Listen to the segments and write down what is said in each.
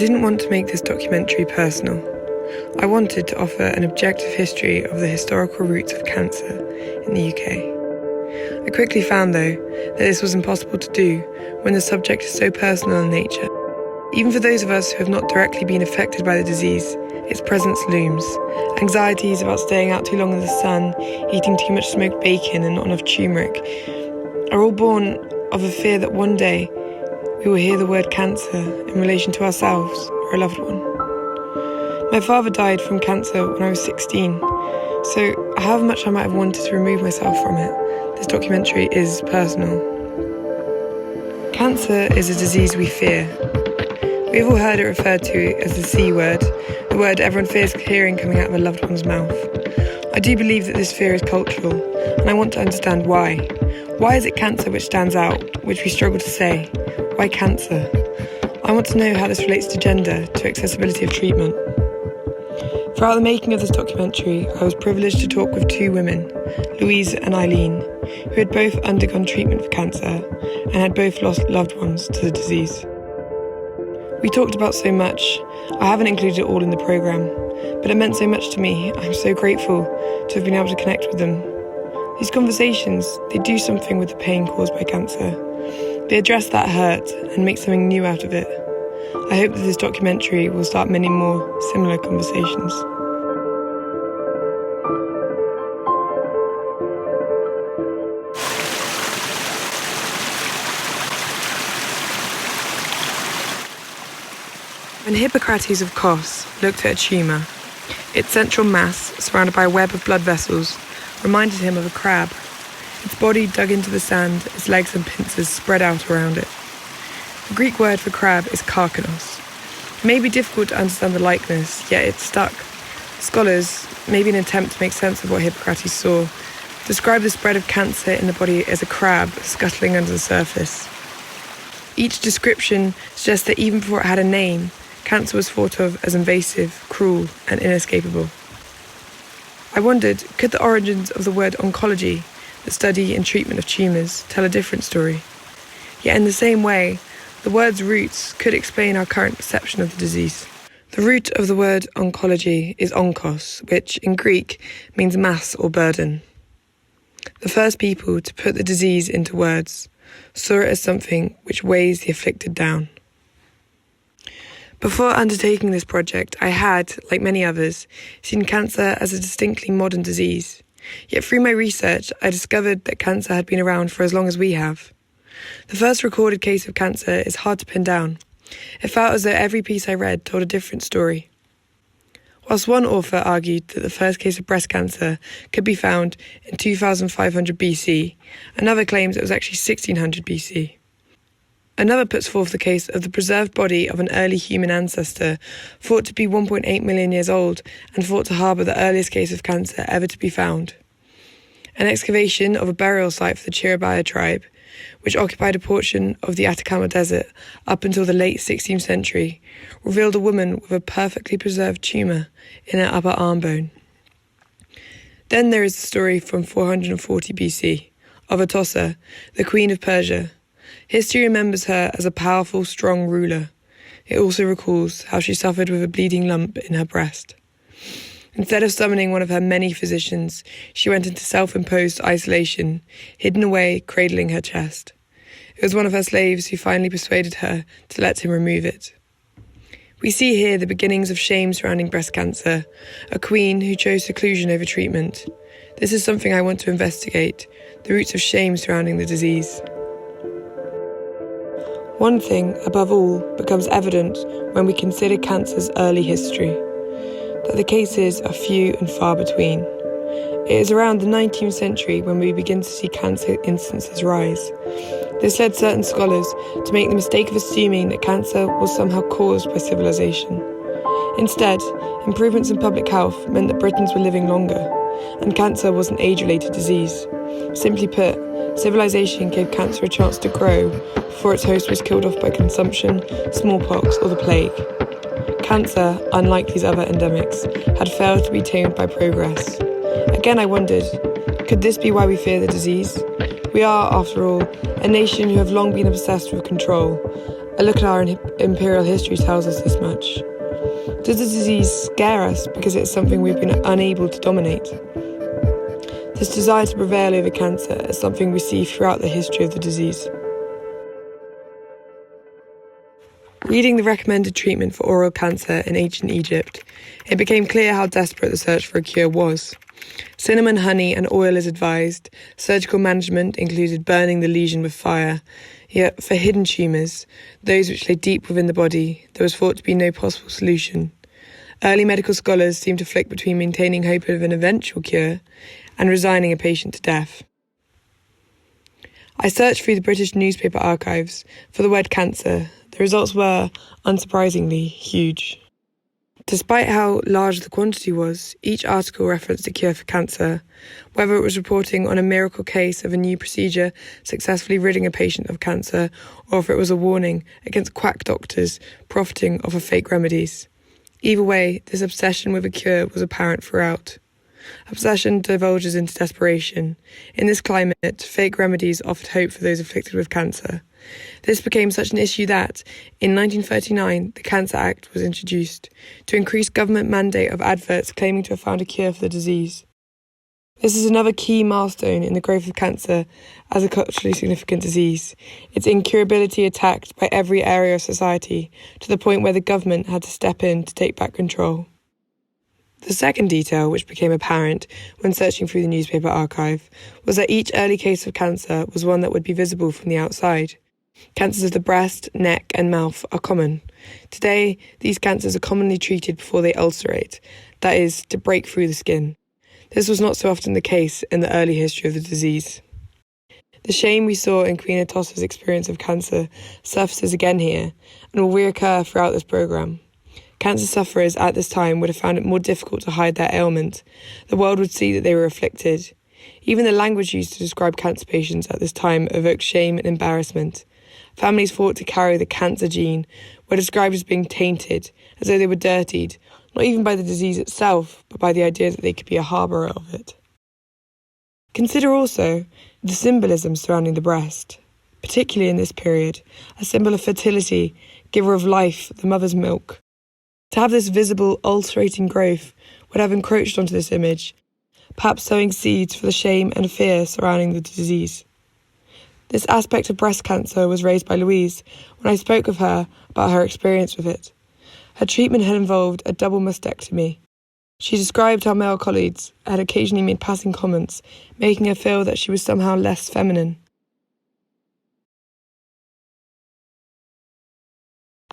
didn't want to make this documentary personal. I wanted to offer an objective history of the historical roots of cancer in the UK. I quickly found, though, that this was impossible to do when the subject is so personal in nature. Even for those of us who have not directly been affected by the disease, its presence looms. Anxieties about staying out too long in the sun, eating too much smoked bacon and not enough turmeric, are all born of a fear that one day we will hear the word cancer in relation to ourselves or a loved one. My father died from cancer when I was 16, so however much I might have wanted to remove myself from it, this documentary is personal. Cancer is a disease we fear. We've all heard it referred to as the C word, the word everyone fears hearing coming out of a loved one's mouth. I do believe that this fear is cultural, and I want to understand why. Why is it cancer which stands out, which we struggle to say? Why cancer? I want to know how this relates to gender, to accessibility of treatment. Throughout the making of this documentary, I was privileged to talk with two women, Louise and Eileen, who had both undergone treatment for cancer and had both lost loved ones to the disease. We talked about so much. I haven't included it all in the programme, but it meant so much to me. I'm so grateful to have been able to connect with them. These conversations, they do something with the pain caused by cancer. They address that hurt and make something new out of it. I hope that this documentary will start many more similar conversations. When Hippocrates of Kos looked at a tumour, its central mass, surrounded by a web of blood vessels, reminded him of a crab. Its body dug into the sand, its legs and pincers spread out around it. The Greek word for crab is karkanos. It may be difficult to understand the likeness, yet it stuck. Scholars, maybe in an attempt to make sense of what Hippocrates saw, describe the spread of cancer in the body as a crab scuttling under the surface. Each description suggests that even before it had a name, cancer was thought of as invasive, cruel, and inescapable. I wondered, could the origins of the word oncology, the study and treatment of tumours, tell a different story? Yet in the same way, the word's roots could explain our current perception of the disease. The root of the word oncology is onkos, which in Greek means mass or burden. The first people to put the disease into words saw it as something which weighs the afflicted down. Before undertaking this project, I had, like many others, seen cancer as a distinctly modern disease. Yet through my research, I discovered that cancer had been around for as long as we have. The first recorded case of cancer is hard to pin down. It felt as though every piece I read told a different story. Whilst one author argued that the first case of breast cancer could be found in 2500 BC, another claims it was actually 1600 BC. Another puts forth the case of the preserved body of an early human ancestor, thought to be 1.8 million years old and thought to harbour the earliest case of cancer ever to be found. An excavation of a burial site for the Chiribaya tribe, which occupied a portion of the Atacama Desert up until the late 16th century, revealed a woman with a perfectly preserved tumour in her upper arm bone. Then there is the story from 440 BC of Atossa, the Queen of Persia. History remembers her as a powerful, strong ruler. It also recalls how she suffered with a bleeding lump in her breast. Instead of summoning one of her many physicians, she went into self-imposed isolation, hidden away, cradling her chest. It was one of her slaves who finally persuaded her to let him remove it. We see here the beginnings of shame surrounding breast cancer, a queen who chose seclusion over treatment. This is something I want to investigate, the roots of shame surrounding the disease. One thing, above all, becomes evident when we consider cancer's early history, that the cases are few and far between. It is around the 19th century when we begin to see cancer instances rise. This led certain scholars to make the mistake of assuming that cancer was somehow caused by civilization. Instead, improvements in public health meant that Britons were living longer, and cancer was an age-related disease. Simply put, civilization gave cancer a chance to grow before its host was killed off by consumption, smallpox, or the plague. Cancer, unlike these other endemics, had failed to be tamed by progress. Again, I wondered, could this be why we fear the disease? We are, after all, a nation who have long been obsessed with control, A look at our imperial history tells us this much. Does the disease scare us because it's something we've been unable to dominate? This desire to prevail over cancer is something we see throughout the history of the disease. Reading the recommended treatment for oral cancer in ancient Egypt, it became clear how desperate the search for a cure was. Cinnamon, honey and oil is advised. Surgical management included burning the lesion with fire. Yet for hidden tumours, those which lay deep within the body, there was thought to be no possible solution. Early medical scholars seemed to flick between maintaining hope of an eventual cure and resigning a patient to death. I searched through the British newspaper archives for the word cancer. The results were, unsurprisingly, huge. Despite how large the quantity was, each article referenced a cure for cancer, whether it was reporting on a miracle case of a new procedure successfully ridding a patient of cancer, or if it was a warning against quack doctors profiting off of fake remedies. Either way, this obsession with a cure was apparent throughout. Obsession divulges into desperation. In this climate, fake remedies offered hope for those afflicted with cancer. This became such an issue that, in 1939, the Cancer Act was introduced to increase government mandate of adverts claiming to have found a cure for the disease. This is another key milestone in the growth of cancer as a culturally significant disease, its incurability attacked by every area of society to the point where the government had to step in to take back control. The second detail, which became apparent when searching through the newspaper archive, was that each early case of cancer was one that would be visible from the outside. Cancers of the breast, neck and mouth are common. Today, these cancers are commonly treated before they ulcerate, that is, to break through the skin. This was not so often the case in the early history of the disease. The shame we saw in Queen Atossa's experience of cancer surfaces again here and will reoccur throughout this programme. Cancer sufferers at this time would have found it more difficult to hide their ailment. The world would see that they were afflicted. Even the language used to describe cancer patients at this time evoked shame and embarrassment. Families thought to carry the cancer gene were described as being tainted, as though they were dirtied, not even by the disease itself, but by the idea that they could be a harbourer of it. Consider also the symbolism surrounding the breast, particularly in this period, a symbol of fertility, giver of life, the mother's milk. To have this visible, ulcerating growth would have encroached onto this image, perhaps sowing seeds for the shame and fear surrounding the disease. This aspect of breast cancer was raised by Louise when I spoke with her about her experience with it. Her treatment had involved a double mastectomy. She described how male colleagues had occasionally made passing comments, making her feel that she was somehow less feminine.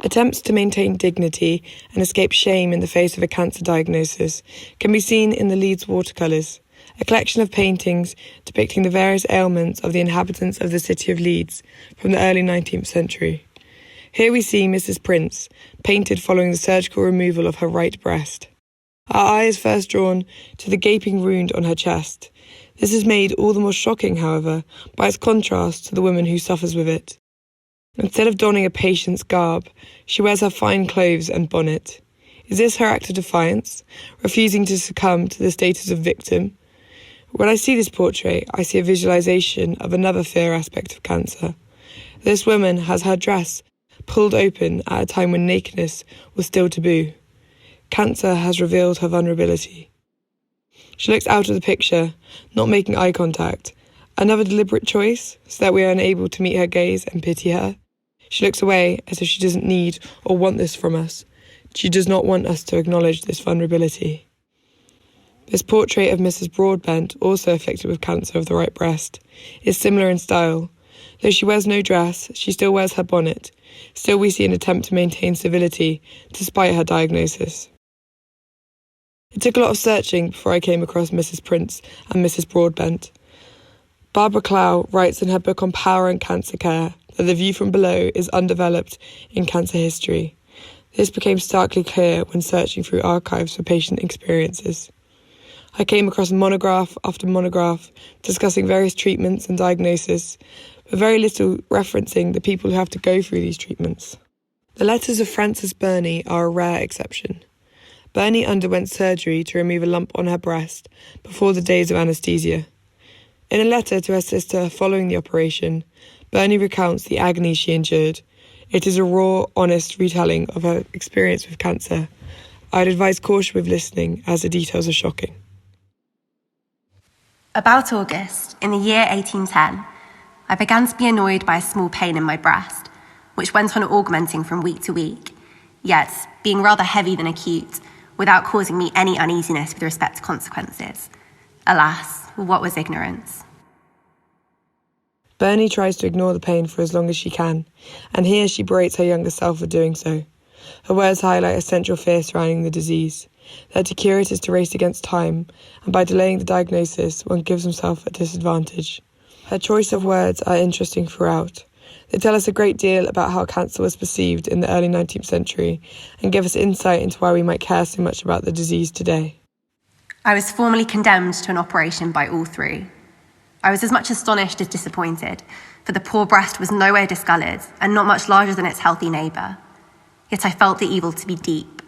Attempts to maintain dignity and escape shame in the face of a cancer diagnosis can be seen in the Leeds Watercolours, a collection of paintings depicting the various ailments of the inhabitants of the city of Leeds from the early 19th century. Here we see Mrs. Prince, painted following the surgical removal of her right breast. Our eye is first drawn to the gaping wound on her chest. This is made all the more shocking, however, by its contrast to the woman who suffers with it. Instead of donning a patient's garb, she wears her fine clothes and bonnet. Is this her act of defiance, refusing to succumb to the status of victim? When I see this portrait, I see a visualization of another fear aspect of cancer. This woman has her dress pulled open at a time when nakedness was still taboo. Cancer has revealed her vulnerability. She looks out of the picture, not making eye contact. Another deliberate choice, so that we are unable to meet her gaze and pity her. She looks away as if she doesn't need or want this from us. She does not want us to acknowledge this vulnerability. This portrait of Mrs. Broadbent, also afflicted with cancer of the right breast, is similar in style. Though she wears no dress, she still wears her bonnet. Still we see an attempt to maintain civility, despite her diagnosis. It took a lot of searching before I came across Mrs. Prince and Mrs. Broadbent. Barbara Clow writes in her book on power and cancer care that the view from below is undeveloped in cancer history. This became starkly clear when searching through archives for patient experiences. I came across monograph after monograph discussing various treatments and diagnosis, but very little referencing the people who have to go through these treatments. The letters of Frances Burney are a rare exception. Burney underwent surgery to remove a lump on her breast before the days of anaesthesia. In a letter to her sister following the operation, Burney recounts the agony she endured. It is a raw, honest retelling of her experience with cancer. I'd advise caution with listening, as the details are shocking. About August, in the year 1810, I began to be annoyed by a small pain in my breast, which went on augmenting from week to week, yet being rather heavy than acute, without causing me any uneasiness with respect to consequences. Alas, what was ignorance? Bernie tries to ignore the pain for as long as she can, and here she berates her younger self for doing so. Her words highlight a central fear surrounding the disease, that to cure it is to race against time, and by delaying the diagnosis, one gives himself a disadvantage. Her choice of words are interesting throughout. They tell us a great deal about how cancer was perceived in the early 19th century, and give us insight into why we might care so much about the disease today. I was formally condemned to an operation by all three. I was as much astonished as disappointed, for the poor breast was nowhere discoloured and not much larger than its healthy neighbour. Yet I felt the evil to be deep,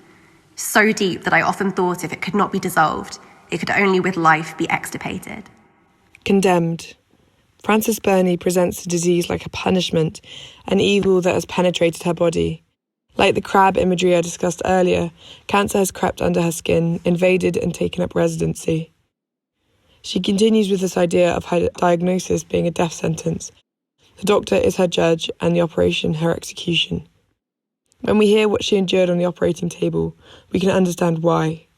so deep that I often thought if it could not be dissolved, it could only with life be extirpated. Condemned. Frances Burney presents the disease like a punishment, an evil that has penetrated her body. Like the crab imagery I discussed earlier, cancer has crept under her skin, invaded and taken up residency. She continues with this idea of her diagnosis being a death sentence. The doctor is her judge and the operation her execution. When we hear what she endured on the operating table, we can understand why.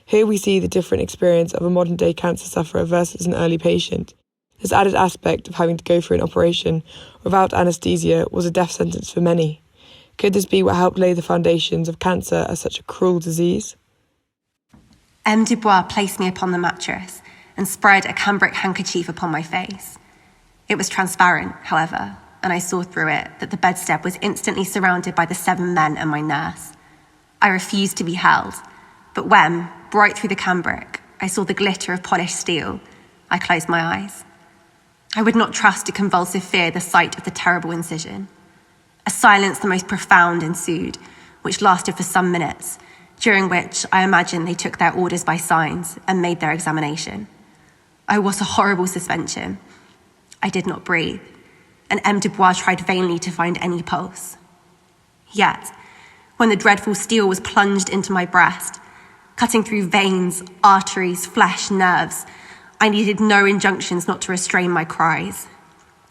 Here we see the different experience of a modern-day cancer sufferer versus an early patient. This added aspect of having to go through an operation without anaesthesia was a death sentence for many. Could this be what helped lay the foundations of cancer as such a cruel disease? M. Dubois placed me upon the mattress and spread a cambric handkerchief upon my face. It was transparent, however, and I saw through it that the bedstead was instantly surrounded by the 7 men and my nurse. I refused to be held, but when, bright through the cambric, I saw the glitter of polished steel, I closed my eyes. I would not trust to convulsive fear the sight of the terrible incision. A silence the most profound ensued, which lasted for some minutes, during which I imagine they took their orders by signs and made their examination. Oh, what a horrible suspension. I did not breathe, and M. Dubois tried vainly to find any pulse. Yet, when the dreadful steel was plunged into my breast, cutting through veins, arteries, flesh, nerves, I needed no injunctions not to restrain my cries.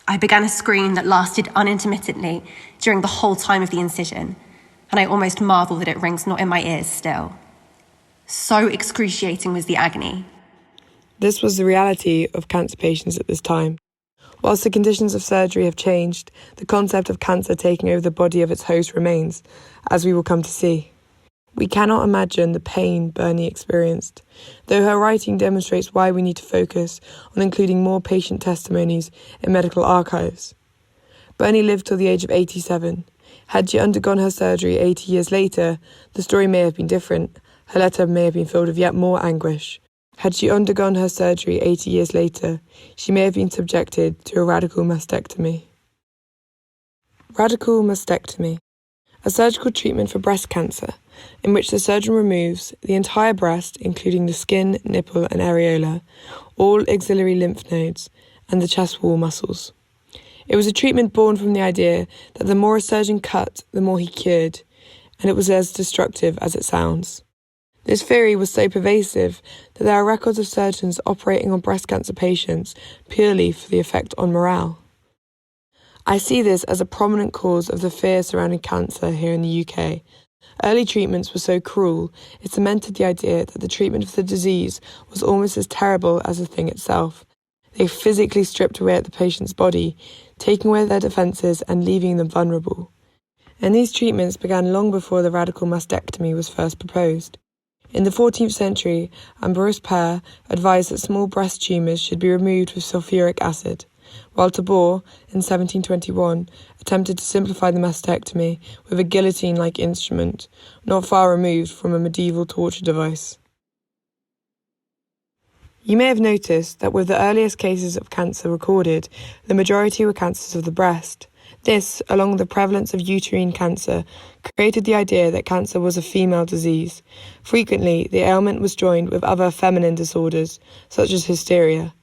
I began a scream that lasted unintermittently during the whole time of the incision, and I almost marvel that it rings not in my ears still. So excruciating was the agony. This was the reality of cancer patients at this time. Whilst the conditions of surgery have changed, the concept of cancer taking over the body of its host remains, as we will come to see. We cannot imagine the pain Burney experienced, though her writing demonstrates why we need to focus on including more patient testimonies in medical archives. Burney lived till the age of 87. Had she undergone her surgery 80 years later, the story may have been different. Her letter may have been filled with yet more anguish. Had she undergone her surgery 80 years later, she may have been subjected to a radical mastectomy. Radical mastectomy. A surgical treatment for breast cancer, in which the surgeon removes the entire breast, including the skin, nipple and areola, all axillary lymph nodes, and the chest wall muscles. It was a treatment born from the idea that the more a surgeon cut, the more he cured, and it was as destructive as it sounds. This theory was so pervasive that there are records of surgeons operating on breast cancer patients purely for the effect on morale. I see this as a prominent cause of the fear surrounding cancer here in the UK. Early treatments were so cruel, it cemented the idea that the treatment of the disease was almost as terrible as the thing itself. They physically stripped away at the patient's body, taking away their defences and leaving them vulnerable. And these treatments began long before the radical mastectomy was first proposed. In the 14th century, Ambrose Pare advised that small breast tumours should be removed with sulfuric acid, while Tabor, in 1721, attempted to simplify the mastectomy with a guillotine-like instrument, not far removed from a medieval torture device. You may have noticed that with the earliest cases of cancer recorded, the majority were cancers of the breast. This, along with the prevalence of uterine cancer, created the idea that cancer was a female disease. Frequently, the ailment was joined with other feminine disorders, such as hysteria.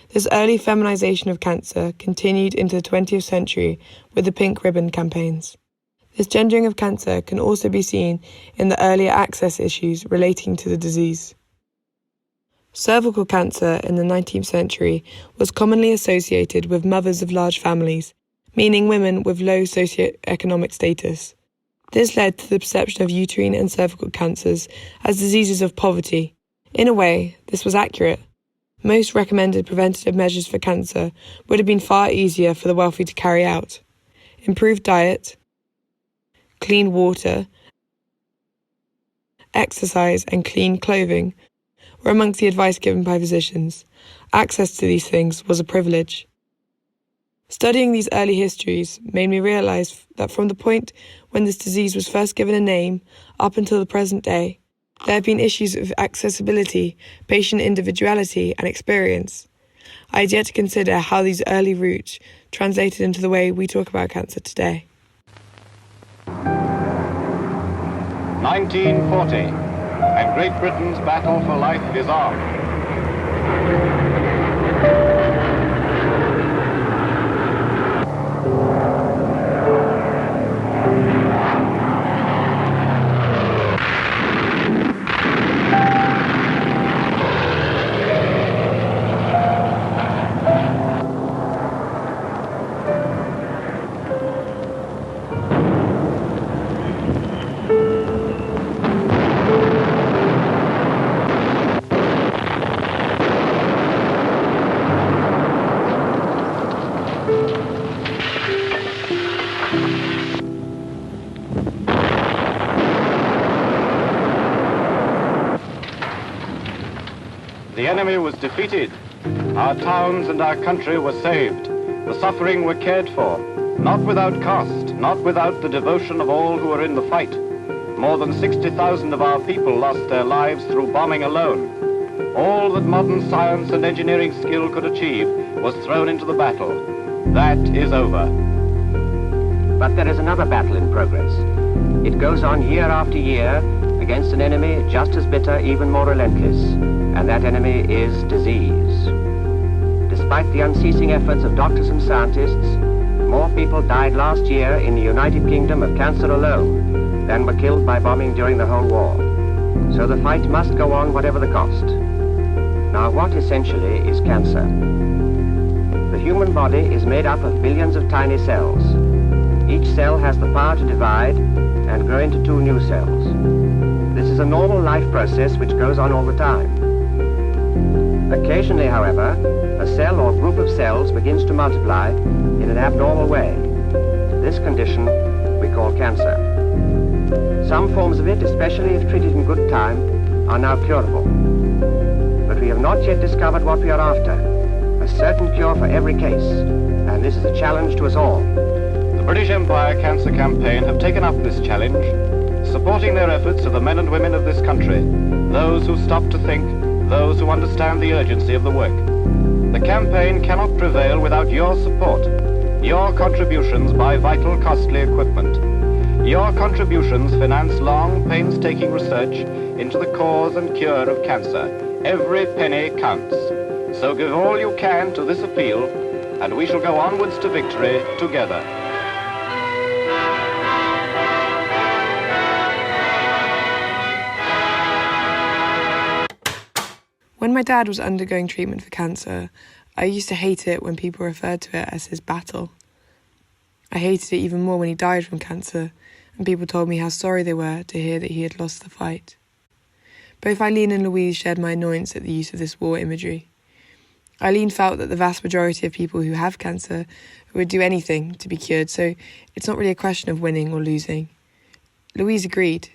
This early feminization of cancer continued into the 20th century with the pink ribbon campaigns. This gendering of cancer can also be seen in the earlier access issues relating to the disease. Cervical cancer in the 19th century was commonly associated with mothers of large families, meaning women with low socioeconomic status. This led to the perception of uterine and cervical cancers as diseases of poverty. In a way, this was accurate. Most recommended preventative measures for cancer would have been far easier for the wealthy to carry out. Improved diet, clean water, exercise and clean clothing were amongst the advice given by physicians. Access to these things was a privilege. Studying these early histories made me realise that from the point when this disease was first given a name up until the present day, there have been issues of accessibility, patient individuality and experience. I had yet to consider how these early roots translated into the way we talk about cancer today. 1940, and Great Britain's battle for life is on. The enemy was defeated. Our towns and our country were saved. The suffering were cared for, not without cost, not without the devotion of all who were in the fight. More than 60,000 of our people lost their lives through bombing alone. All that modern science and engineering skill could achieve was thrown into the battle. That is over. But there is another battle in progress. It goes on year after year against an enemy just as bitter, even more relentless, and that enemy is disease. Despite the unceasing efforts of doctors and scientists, more people died last year in the United Kingdom of cancer alone than were killed by bombing during the whole war. So the fight must go on whatever the cost. Now, what essentially is cancer? The human body is made up of billions of tiny cells. Each cell has the power to divide and grow into two new cells. This is a normal life process which goes on all the time. Occasionally, however, a cell or group of cells begins to multiply in an abnormal way. This condition we call cancer. Some forms of it, especially if treated in good time, are now curable. But we have not yet discovered what we are after, a certain cure for every case, and this is a challenge to us all. The British Empire Cancer Campaign have taken up this challenge. Supporting their efforts are the men and women of this country, those who stop to think, those who understand the urgency of the work. The campaign cannot prevail without your support, your contributions buy vital, costly equipment. Your contributions finance long, painstaking research into the cause and cure of cancer. Every penny counts. So give all you can to this appeal, and we shall go onwards to victory together. When my dad was undergoing treatment for cancer, I used to hate it when people referred to it as his battle. I hated it even more when he died from cancer, and people told me how sorry they were to hear that he had lost the fight. Both Eileen and Louise shared my annoyance at the use of this war imagery. Eileen felt that the vast majority of people who have cancer would do anything to be cured, so it's not really a question of winning or losing. Louise agreed.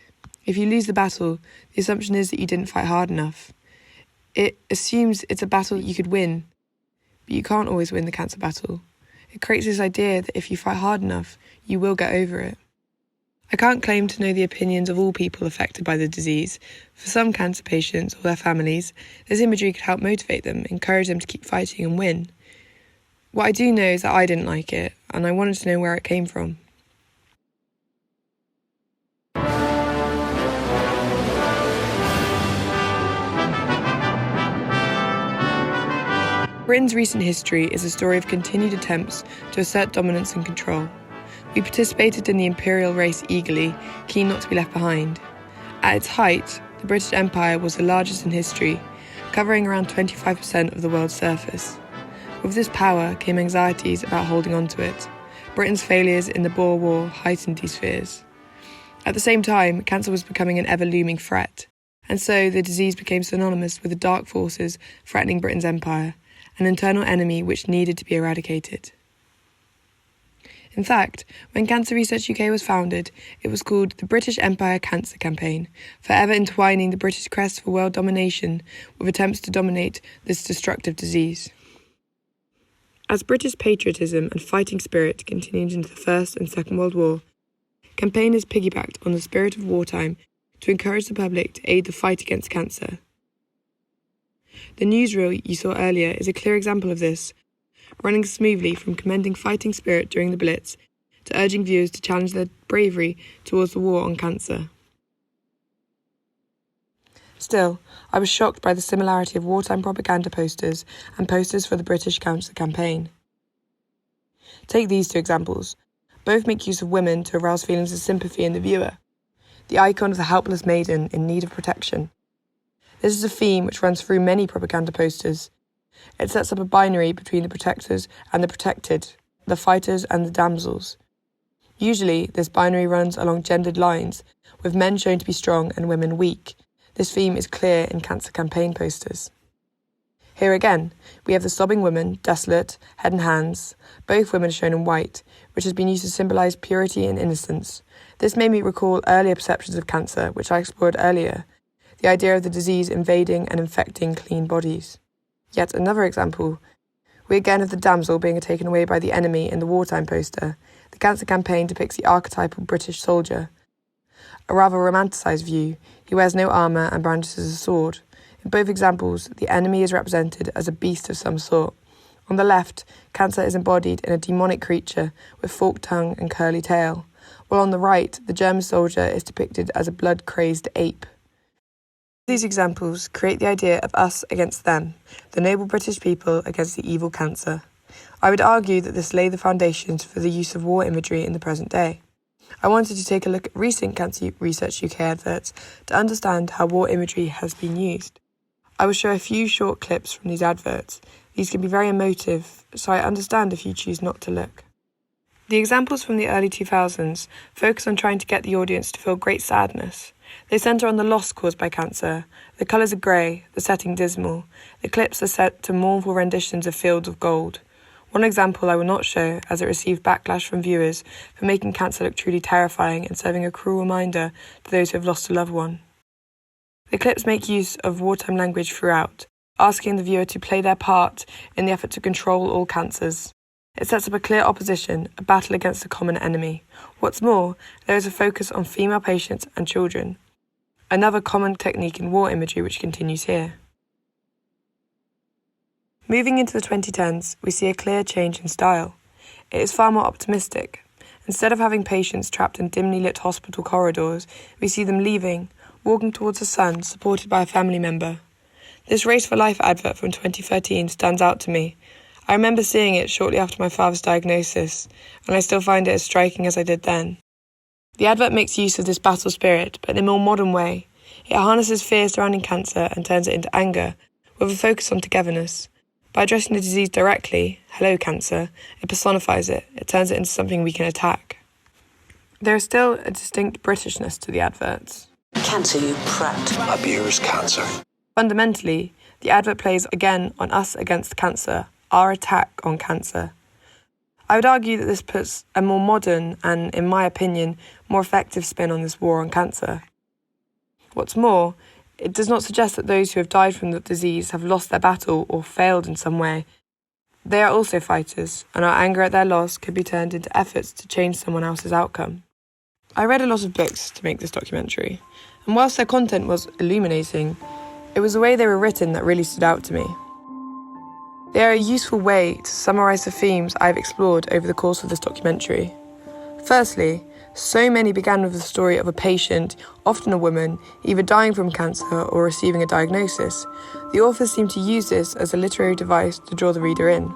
If you lose the battle, the assumption is that you didn't fight hard enough. It assumes it's a battle you could win, but you can't always win the cancer battle. It creates this idea that if you fight hard enough, you will get over it. I can't claim to know the opinions of all people affected by the disease. For some cancer patients or their families, this imagery could help motivate them, encourage them to keep fighting and win. What I do know is that I didn't like it, and I wanted to know where it came from. Britain's recent history is a story of continued attempts to assert dominance and control. We participated in the imperial race eagerly, keen not to be left behind. At its height, the British Empire was the largest in history, covering around 25% of the world's surface. With this power came anxieties about holding on to it. Britain's failures in the Boer War heightened these fears. At the same time, cancer was becoming an ever-looming threat, and so the disease became synonymous with the dark forces threatening Britain's empire, an internal enemy which needed to be eradicated. In fact, when Cancer Research UK was founded, it was called the British Empire Cancer Campaign, forever entwining the British crest for world domination with attempts to dominate this destructive disease. As British patriotism and fighting spirit continued into the First and Second World War, campaigners piggybacked on the spirit of wartime to encourage the public to aid the fight against cancer. The newsreel you saw earlier is a clear example of this, running smoothly from commending fighting spirit during the Blitz to urging viewers to challenge their bravery towards the war on cancer. Still, I was shocked by the similarity of wartime propaganda posters and posters for the British Cancer Campaign. Take these two examples. Both make use of women to arouse feelings of sympathy in the viewer, the icon of the helpless maiden in need of protection. This is a theme which runs through many propaganda posters. It sets up a binary between the protectors and the protected, the fighters and the damsels. Usually, this binary runs along gendered lines, with men shown to be strong and women weak. This theme is clear in cancer campaign posters. Here again, we have the sobbing woman, desolate, head and hands, both women shown in white, which has been used to symbolise purity and innocence. This made me recall earlier perceptions of cancer, which I explored earlier, the idea of the disease invading and infecting clean bodies. Yet another example, we again have the damsel being taken away by the enemy in the wartime poster. The cancer campaign depicts the archetypal British soldier. A rather romanticised view, he wears no armour and brandishes a sword. In both examples, the enemy is represented as a beast of some sort. On the left, cancer is embodied in a demonic creature with forked tongue and curly tail, while on the right, the German soldier is depicted as a blood-crazed ape. These examples create the idea of us against them, the noble British people against the evil cancer. I would argue that this laid the foundations for the use of war imagery in the present day. I wanted to take a look at recent Cancer Research UK adverts to understand how war imagery has been used. I will show a few short clips from these adverts. These can be very emotive, so I understand if you choose not to look. The examples from the early 2000s focus on trying to get the audience to feel great sadness. They centre on the loss caused by cancer. The colours are grey, the setting dismal. The clips are set to mournful renditions of Fields of Gold. One example I will not show, as it received backlash from viewers for making cancer look truly terrifying and serving a cruel reminder to those who have lost a loved one. The clips make use of wartime language throughout, asking the viewer to play their part in the effort to control all cancers. It sets up a clear opposition, a battle against a common enemy. What's more, there is a focus on female patients and children. Another common technique in war imagery which continues here. Moving into the 2010s, we see a clear change in style. It is far more optimistic. Instead of having patients trapped in dimly lit hospital corridors, we see them leaving, walking towards the sun, supported by a family member. This Race for Life advert from 2013 stands out to me. I remember seeing it shortly after my father's diagnosis, and I still find it as striking as I did then. The advert makes use of this battle spirit, but in a more modern way. It harnesses fear surrounding cancer and turns it into anger, with a focus on togetherness. By addressing the disease directly, hello cancer, it personifies it, it turns it into something we can attack. There is still a distinct Britishness to the adverts. Cancer, you prat. Abuse cancer. Fundamentally, the advert plays again on us against cancer, our attack on cancer. I would argue that this puts a more modern and, in my opinion, more effective spin on this war on cancer. What's more, it does not suggest that those who have died from the disease have lost their battle or failed in some way. They are also fighters, and our anger at their loss could be turned into efforts to change someone else's outcome. I read a lot of books to make this documentary, and whilst their content was illuminating, it was the way they were written that really stood out to me. They are a useful way to summarise the themes I've explored over the course of this documentary. Firstly, so many began with the story of a patient, often a woman, either dying from cancer or receiving a diagnosis. The authors seem to use this as a literary device to draw the reader in.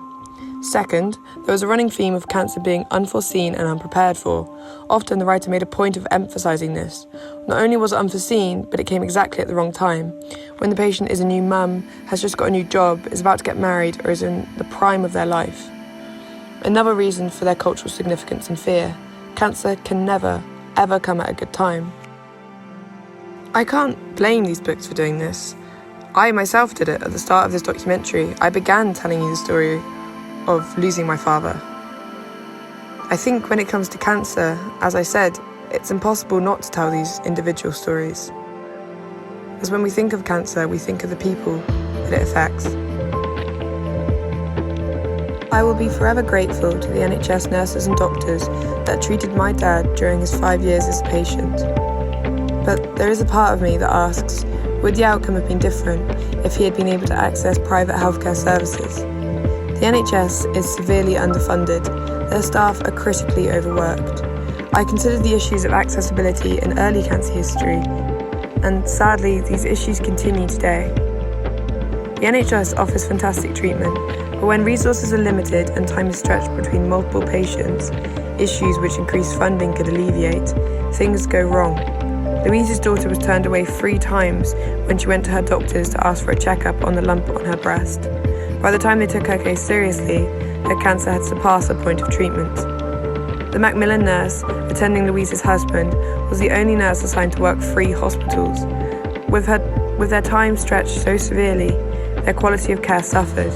Second, there was a running theme of cancer being unforeseen and unprepared for. Often the writer made a point of emphasising this. Not only was it unforeseen, but it came exactly at the wrong time, when the patient is a new mum, has just got a new job, is about to get married, or is in the prime of their life. Another reason for their cultural significance and fear: cancer can never, ever come at a good time. I can't blame these books for doing this. I myself did it at the start of this documentary. I began telling you the story of losing my father. I think when it comes to cancer, as I said, it's impossible not to tell these individual stories. As when we think of cancer, we think of the people that it affects. I will be forever grateful to the NHS nurses and doctors that treated my dad during his 5 years as a patient. But there is a part of me that asks, would the outcome have been different if he had been able to access private healthcare services? The NHS is severely underfunded. Their staff are critically overworked. I consider the issues of accessibility in early cancer history, and sadly, these issues continue today. The NHS offers fantastic treatment, but when resources are limited and time is stretched between multiple patients, issues which increased funding could alleviate, things go wrong. Louise's daughter was turned away 3 times when she went to her doctors to ask for a checkup on the lump on her breast. By the time they took her case seriously, her cancer had surpassed the point of treatment. The Macmillan nurse, attending Louise's husband, was the only nurse assigned to work 3 hospitals. With their time stretched so severely, their quality of care suffered.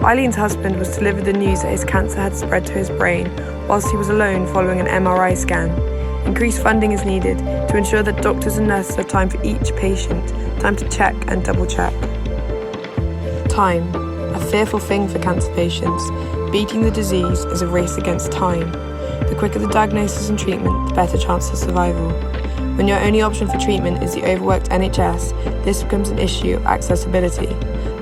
Eileen's husband was delivered the news that his cancer had spread to his brain whilst he was alone following an MRI scan. Increased funding is needed to ensure that doctors and nurses have time for each patient, time to check and double check. Time, a fearful thing for cancer patients. Beating the disease is a race against time. The quicker the diagnosis and treatment, the better chance of survival. When your only option for treatment is the overworked NHS, this becomes an issue of accessibility.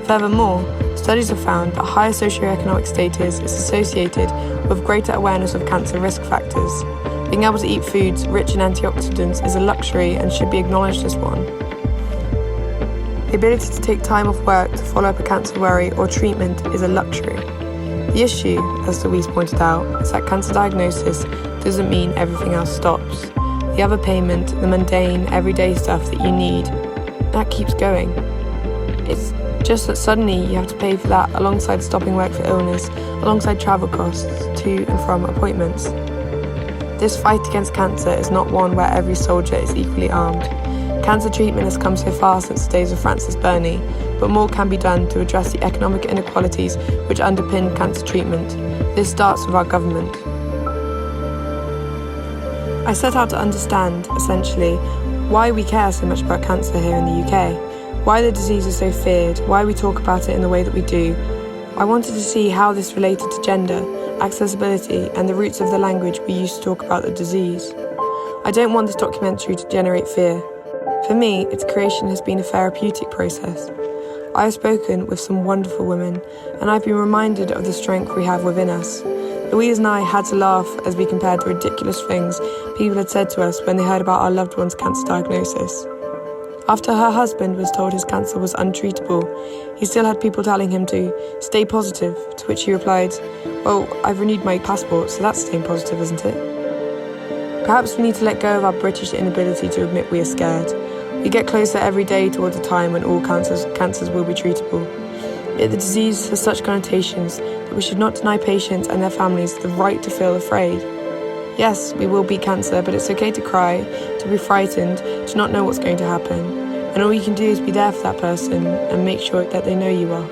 Furthermore, studies have found that higher socioeconomic status is associated with greater awareness of cancer risk factors. Being able to eat foods rich in antioxidants is a luxury and should be acknowledged as one. The ability to take time off work to follow up a cancer worry or treatment is a luxury. The issue, as Louise pointed out, is that cancer diagnosis doesn't mean everything else stops. The other payment, the mundane, everyday stuff that you need, that keeps going. It's just that suddenly you have to pay for that alongside stopping work for illness, alongside travel costs to and from appointments. This fight against cancer is not one where every soldier is equally armed. Cancer treatment has come so far since the days of Francis Burney, but more can be done to address the economic inequalities which underpin cancer treatment. This starts with our government. I set out to understand, essentially, why we care so much about cancer here in the UK, why the disease is so feared, why we talk about it in the way that we do. I wanted to see how this related to gender, accessibility, and the roots of the language we use to talk about the disease. I don't want this documentary to generate fear. For me, its creation has been a therapeutic process. I have spoken with some wonderful women, and I've been reminded of the strength we have within us. Louise and I had to laugh as we compared the ridiculous things people had said to us when they heard about our loved one's cancer diagnosis. After her husband was told his cancer was untreatable, he still had people telling him to stay positive, to which he replied, "Well, I've renewed my passport, so that's staying positive, isn't it?" Perhaps we need to let go of our British inability to admit we are scared. We get closer every day towards a time when all cancers will be treatable. Yet the disease has such connotations that we should not deny patients and their families the right to feel afraid. Yes, we will beat cancer, but it's okay to cry, to be frightened, to not know what's going to happen. And all you can do is be there for that person and make sure that they know you are.